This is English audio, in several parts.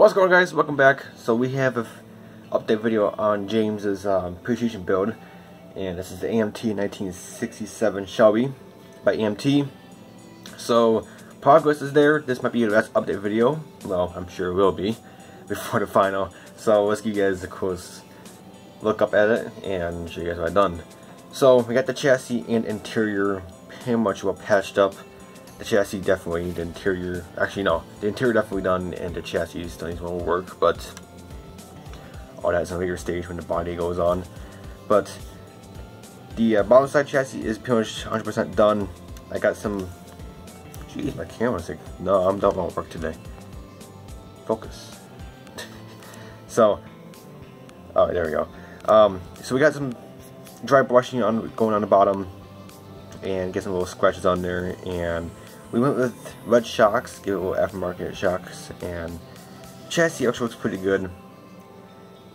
What's going on, guys? Welcome back. So we have an update video on James's appreciation build, and this is the AMT 1967 Shelby by AMT. So progress is there. This might be the last update video. Well, I'm sure it will be before the final. So let's give you guys a close look up at it and show you guys what I've done. So we got the chassis and interior pretty much well patched up. The chassis definitely, the interior, actually no, the interior definitely done and the chassis still needs more work, but all that's on a later stage when the body goes on. But the bottom side chassis is pretty much 100% done. I got some, jeez, my camera's like, no, I'm done with work today. Focus. So, oh, there we go. So we got some dry brushing going on the bottom and get some little scratches on there, and we went with red shocks, give it a little aftermarket shocks, and chassis actually looks pretty good.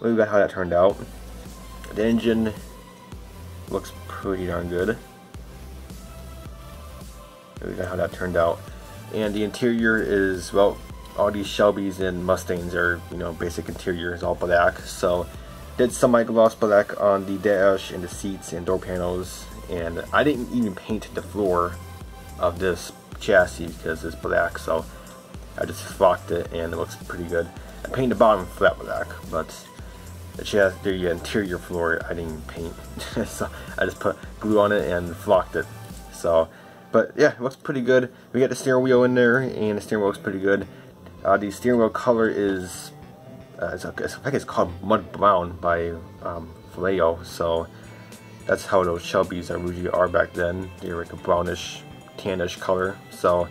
We got how that turned out. The engine looks pretty darn good. We got how that turned out. And the interior is, well, all these Shelbys and Mustangs are, you know, basic interior is all black. So did semi-gloss black on the dash and the seats and door panels. And I didn't even paint the floor of this chassis because it's black, so I just flocked it and it looks pretty good. I painted the bottom flat black, but the chassis, the interior floor, I didn't paint. So I just put glue on it and flocked it. So, but yeah, it looks pretty good. We got the steering wheel in there, and the steering wheel looks pretty good. The steering wheel color is, I think it's called Mud Brown by Vallejo. So that's how those Shelbys usually are back then. They're like a brownish, tannish color. So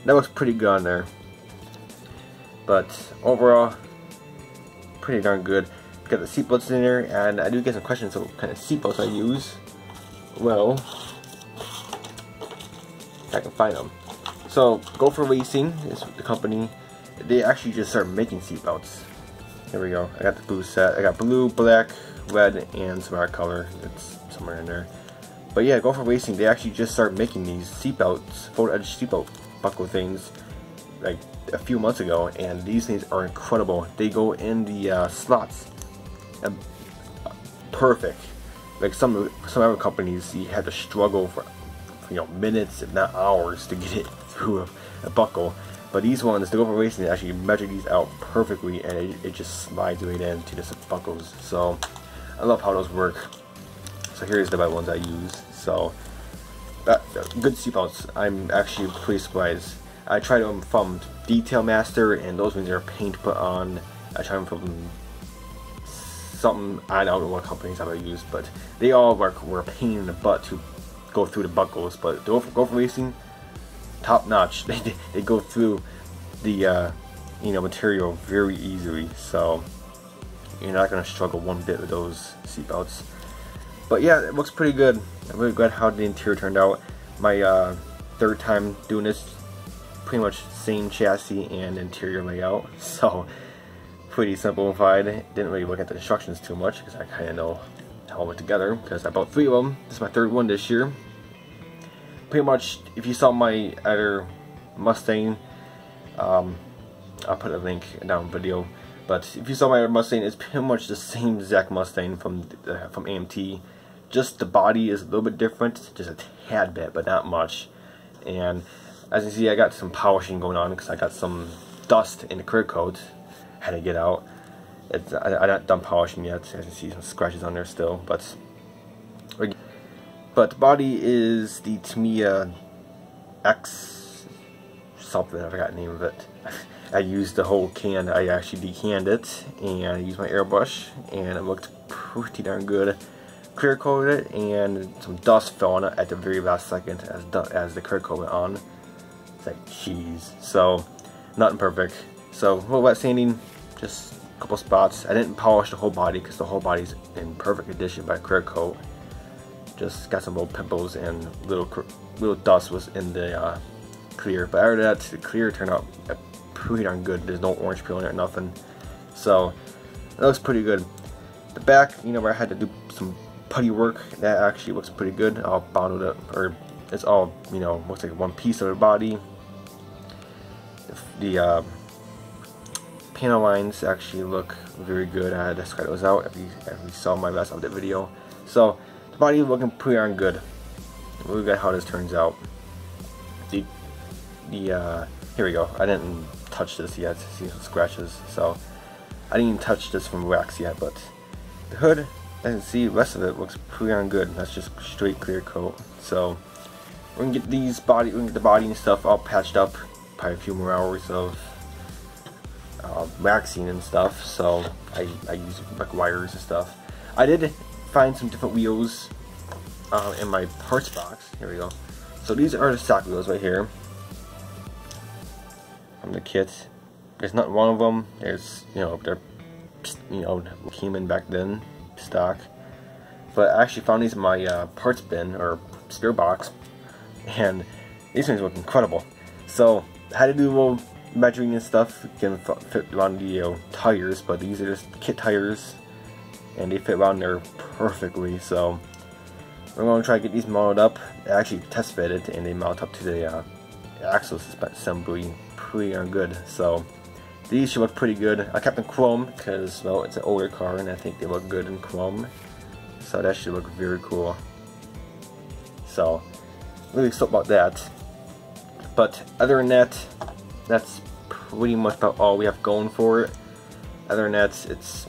that looks pretty good on there. But overall, pretty darn good. Got the seat belts in there, and I do get some questions on what kind of seat belts I use. Well, if I can find them. So Go For Racing is the company. They actually just started making seat belts. Here we go. I got the blue set. I got blue, black, red, and some other color. It's somewhere in there. But yeah, Go For Racing, they actually just started making these seatbelts, full edge seatbelt buckle things, like a few months ago, and these things are incredible. They go in the slots, and perfect. Like some other companies, you have to struggle for minutes, if not hours, to get it through a buckle. But these ones, the Go For Racing, they actually measure these out perfectly, and it just slides right into the buckles. So I love how those work. So here's the ones I use. So good seatbelts. I'm actually pretty surprised. I tried them from Detail Master, and those ones are paint put on. I tried them from something, I don't know what companies I've used, but they all were a pain in the butt to go through the buckles. But Go For Racing, top notch. They go through the material very easily. So you're not gonna struggle one bit with those seatbelts. But yeah, it looks pretty good. I'm really glad how the interior turned out. My third time doing this, pretty much same chassis and interior layout. So pretty simplified. Didn't really look at the instructions too much because I kind of know how it went together because I bought 3 of them. This is my third one this year. Pretty much, if you saw my other Mustang, I'll put a link down in the video. But if you saw my other Mustang, it's pretty much the same exact Mustang from AMT. Just the body is a little bit different, just a tad bit, but not much. And as you can see, I got some polishing going on because I got some dust in the clear coat. Had to get out. I'm not done polishing yet. As you can see, some scratches on there still. But the body is the Tamiya X something. I forgot the name of it. I used the whole can. I actually decanned it, and I used my airbrush, and it looked pretty darn good. Clear coated, and some dust fell on it at the very last second as the clear coat went on. It's like cheese. So nothing perfect. So a little wet sanding, just a couple spots. I didn't polish the whole body because the whole body's in perfect condition by clear coat. Just got some little pimples and little dust was in the clear. But after that, the clear turned out pretty darn good. There's no orange peel in it, nothing. So that looks pretty good. The back, where I had to do some putty work, that actually looks pretty good. All bottled up, or it's all looks like one piece of the body. The panel lines actually look very good. I had to spread those out if you saw my last update video. So the body looking pretty darn good. We'll look at how this turns out. Here we go. I didn't touch this yet. See some scratches. So I didn't even touch this from wax yet, but the hood, as you can see, the rest of it looks pretty darn good. That's just straight clear coat. So we're gonna get the body and stuff all patched up. Probably a few more hours of waxing and stuff. So I use like wires and stuff. I did find some different wheels in my parts box. Here we go. So these are the stock wheels right here from the kit. There's not one of them. There's, they're, came in back then, stock. But I actually found these in my parts bin or spare box, and these things look incredible. So I had to do a little measuring and stuff. Can fit around the tires, but these are just kit tires, and they fit around there perfectly. So we're going to try to get these mounted up. I actually test fitted, and they mount up to the axle assembly pretty darn good. So these should look pretty good. I kept them chrome because, well, it's an older car, and I think they look good in chrome. So that should look very cool. So really stoked about that. But other than that, that's pretty much about all we have going for it. Other than that, it's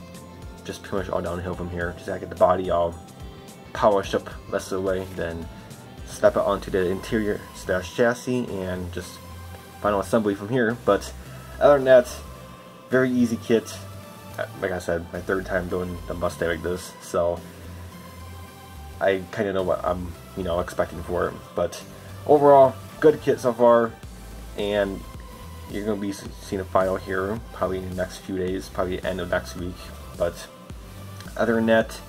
just pretty much all downhill from here. Just gotta get the body all polished up rest of the way, then slap it onto the interior / chassis, and just final assembly from here. But other than that, very easy kit. Like I said, my third time doing the Mustang like this, so I kind of know what I'm, expecting for it. But overall, good kit so far, and you're going to be seeing a final here probably in the next few days, probably the end of next week. But other than that,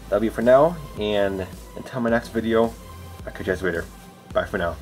that'll be it for now, and until my next video, I'll catch you guys later. Bye for now.